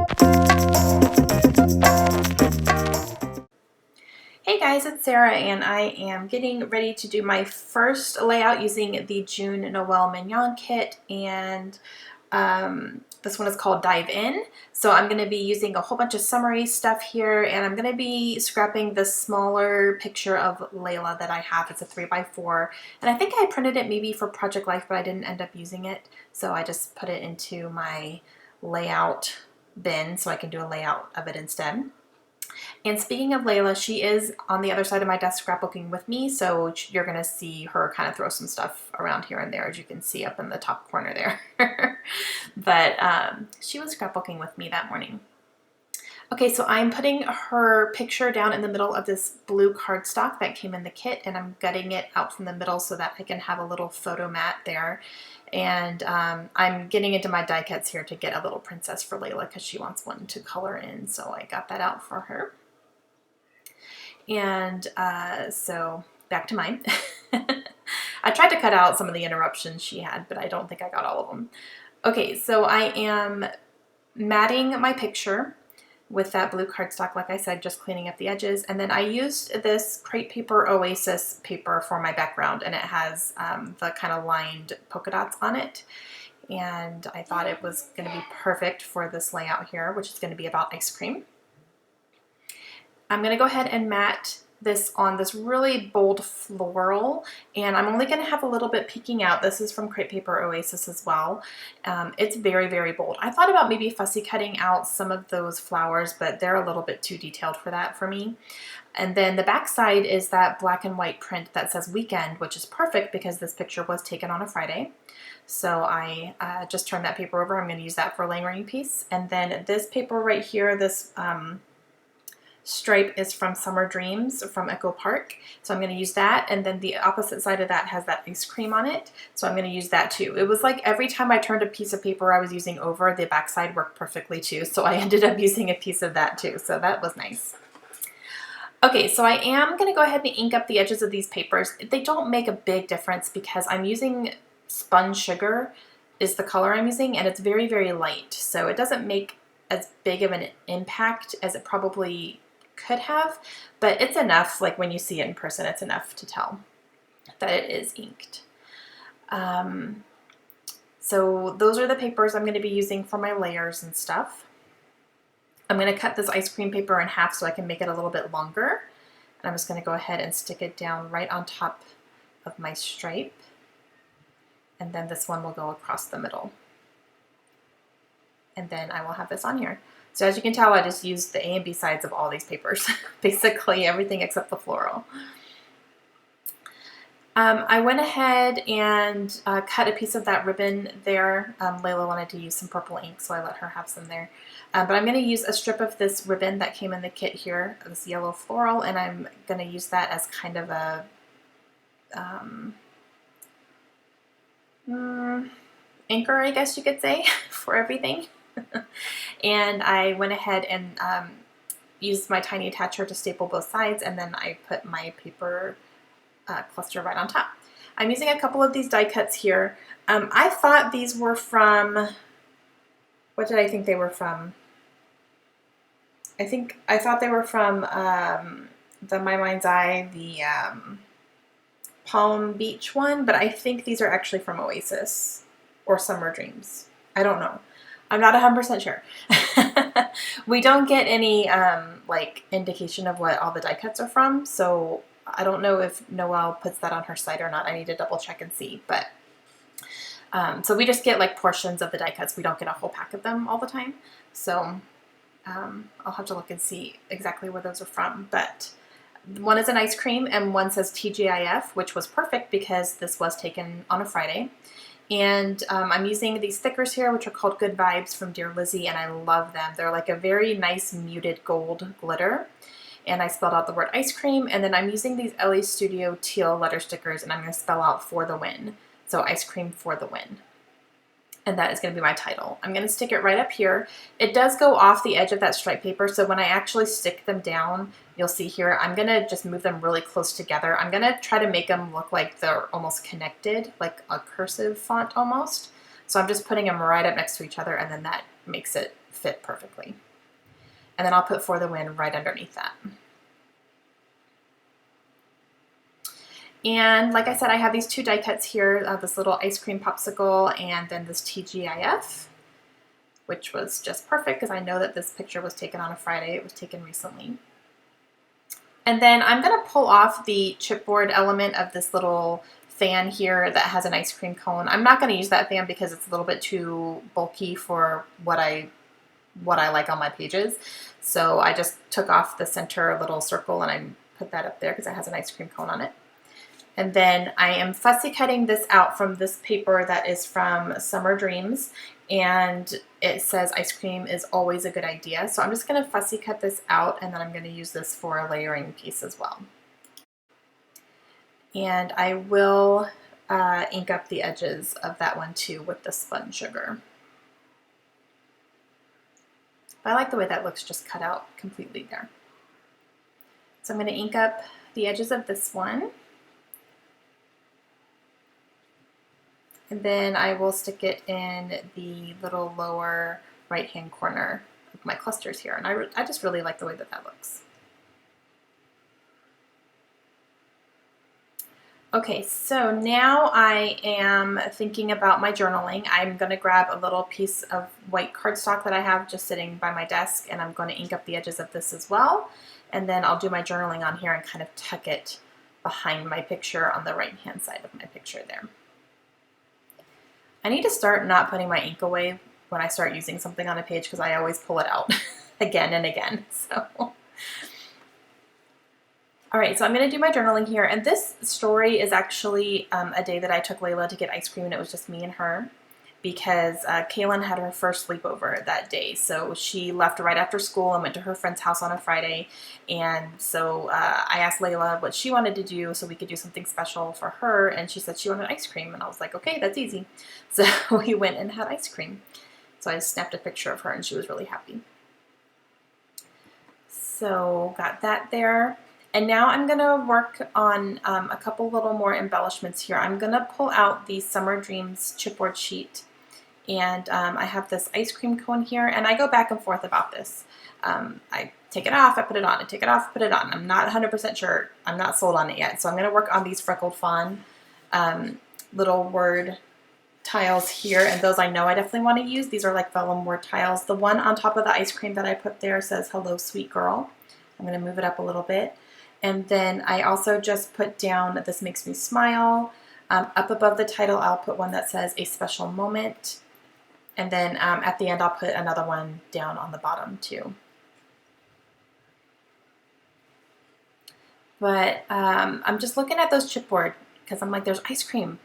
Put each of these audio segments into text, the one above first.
Hey guys, it's Sarah and I am getting ready to do my first layout using the June Noel Mignon kit, and this one is called Dive In. So I'm going to be using a whole bunch of summary stuff here, and I'm going to be scrapping the smaller picture of Layla that I have. It's a 3x4, and I think I printed it maybe for Project Life, but I didn't end up using it, so I just put it into my layout bin so I can do a layout of it instead. And speaking of Layla, she is on the other side of my desk scrapbooking with me, so you're going to see her kind of throw some stuff around here and there, as you can see up in the top corner there. But she was scrapbooking with me that morning. Okay, so I'm putting her picture down in the middle of this blue cardstock that came in the kit, and I'm gutting it out from the middle so that I can have a little photo mat there. And I'm getting into my die cuts here to get a little princess for Layla because she wants one to color in, so I got that out for her. And so back to mine. I tried to cut out some of the interruptions she had, but I don't think I got all of them. Okay, so I am matting my picture with that blue cardstock, like I said, just cleaning up the edges. And then I used this crepe paper Oasis paper for my background, and it has the kind of lined polka dots on it. And I thought it was going to be perfect for this layout here, which is going to be about ice cream. I'm going to go ahead and mat this on this really bold floral, and I'm only going to have a little bit peeking out. This is from Crepe Paper Oasis as well. It's very, very bold. I thought about maybe fussy cutting out some of those flowers, but they're a little bit too detailed for that for me. And then the back side is that black and white print that says weekend, which is perfect because this picture was taken on a Friday. So I just turned that paper over. I'm going to use that for a layering piece. And then this paper right here, this stripe is from Summer Dreams from Echo Park. So I'm going to use that. And then the opposite side of that has that ice cream on it. So I'm going to use that too. It was like every time I turned a piece of paper I was using over, the back side worked perfectly too. So I ended up using a piece of that too. So that was nice. Okay, so I am going to go ahead and ink up the edges of these papers. They don't make a big difference because I'm using spun sugar is the color I'm using, and it's very, very light. So it doesn't make as big of an impact as it probably could have, but it's enough, like when you see it in person, it's enough to tell that it is inked. So those are the papers I'm going to be using for my layers and stuff. I'm going to cut this ice cream paper in half so I can make it a little bit longer. And I'm just going to go ahead and stick it down right on top of my stripe. And then this one will go across the middle. And then I will have this on here. So as you can tell, I just used the A and B sides of all these papers, basically everything except the floral. I went ahead and cut a piece of that ribbon there. Layla wanted to use some purple ink, so I let her have some there. But I'm going to use a strip of this ribbon that came in the kit here, this yellow floral, and I'm going to use that as kind of a anchor, I guess you could say, for everything. And I went ahead and used my tiny attacher to staple both sides, and then I put my paper cluster right on top. I'm using a couple of these die cuts here. I thought these were from, what did I think they were from? I thought they were from the My Mind's Eye, the Palm Beach one, but I think these are actually from Oasis or Summer Dreams. I don't know. I'm not 100% sure. We don't get any like indication of what all the die cuts are from, so I don't know if Noel puts that on her site or not. I need to double check and see. But so we just get like portions of the die cuts. We don't get a whole pack of them all the time. So I'll have to look and see exactly where those are from. But one is an ice cream and one says TGIF, which was perfect because this was taken on a Friday. And I'm using these stickers here, which are called Good Vibes from Dear Lizzie, and I love them. They're like a very nice muted gold glitter. And I spelled out the word ice cream, and then I'm using these LA Studio teal letter stickers, and I'm going to spell out For the Win. So ice cream for the win. And that is going to be my title. I'm going to stick it right up here. It does go off the edge of that stripe paper, so when I actually stick them down, you'll see here, I'm going to just move them really close together. I'm going to try to make them look like they're almost connected, like a cursive font almost. So I'm just putting them right up next to each other, and then that makes it fit perfectly. And then I'll put For the Win right underneath that. And like I said, I have these 2 die cuts here, this little ice cream popsicle and then this TGIF, which was just perfect because I know that this picture was taken on a Friday. It was taken recently. And then I'm going to pull off the chipboard element of this little fan here that has an ice cream cone. I'm not going to use that fan because it's a little bit too bulky for what I like on my pages. So I just took off the center little circle and I put that up there because it has an ice cream cone on it. And then I am fussy cutting this out from this paper that is from Summer Dreams, and it says ice cream is always a good idea. So I'm just going to fussy cut this out, and then I'm going to use this for a layering piece as well. And I will ink up the edges of that one too with the spun sugar. I like the way that looks just cut out completely there. So I'm going to ink up the edges of this one. And then I will stick it in the little lower right-hand corner of my clusters here. And I just really like the way that that looks. Okay, so now I am thinking about my journaling. I'm going to grab a little piece of white cardstock that I have just sitting by my desk, and I'm going to ink up the edges of this as well. And then I'll do my journaling on here and kind of tuck it behind my picture on the right-hand side of my picture there. I need to start not putting my ink away when I start using something on a page because I always pull it out again and again. So, all right, so I'm going to do my journaling here. And this story is actually a day that I took Layla to get ice cream, and it was just me and her because Kaylin had her first sleepover that day. So she left right after school and went to her friend's house on a Friday. And so I asked Layla what she wanted to do so we could do something special for her. And she said she wanted ice cream. And I was like, okay, that's easy. So we went and had ice cream. So I snapped a picture of her and she was really happy. So got that there. And now I'm going to work on a couple little more embellishments here. I'm going to pull out the Summer Dreams chipboard sheet. And I have this ice cream cone here, and I go back and forth about this. I take it off, I put it on, I take it off, put it on. I'm not 100% sure. I'm not sold on it yet. So I'm going to work on these freckled fawn little word tiles here, and those I know I definitely want to use. These are like vellum word tiles. The one on top of the ice cream that I put there says, "Hello, sweet girl." I'm going to move it up a little bit. And then I also just put down, "This makes me smile." Up above the title, I'll put one that says, "A special moment." And then at the end, I'll put another one down on the bottom too. But I'm just looking at those chipboard because I'm like, there's ice cream.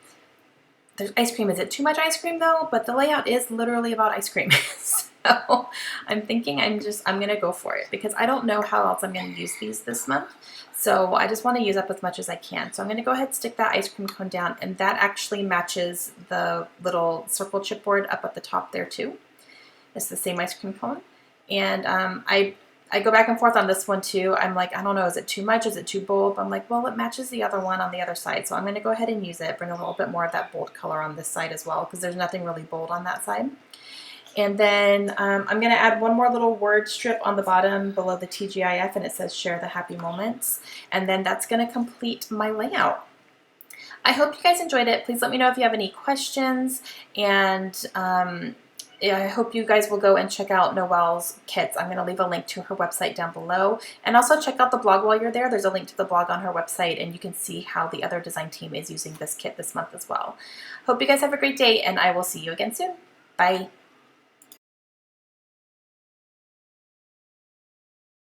There's ice cream. Is it too much ice cream though? But the layout is literally about ice cream. So I'm thinking I'm going to go for it because I don't know how else I'm going to use these this month. So I just want to use up as much as I can. So I'm going to go ahead and stick that ice cream cone down, and that actually matches the little circle chipboard up at the top there too. It's the same ice cream cone. And I go back and forth on this one too. I'm like, I don't know, is it too much? Is it too bold? But I'm like, well, it matches the other one on the other side. So I'm going to go ahead and use it, bring a little bit more of that bold color on this side as well because there's nothing really bold on that side. And then I'm going to add one more little word strip on the bottom below the TGIF, and it says "Share the Happy Moments." And then that's going to complete my layout. I hope you guys enjoyed it. Please let me know if you have any questions, and I hope you guys will go and check out Noel's kits. I'm going to leave a link to her website down below. And also check out the blog while you're there. There's a link to the blog on her website, and you can see how the other design team is using this kit this month as well. Hope you guys have a great day, and I will see you again soon. Bye.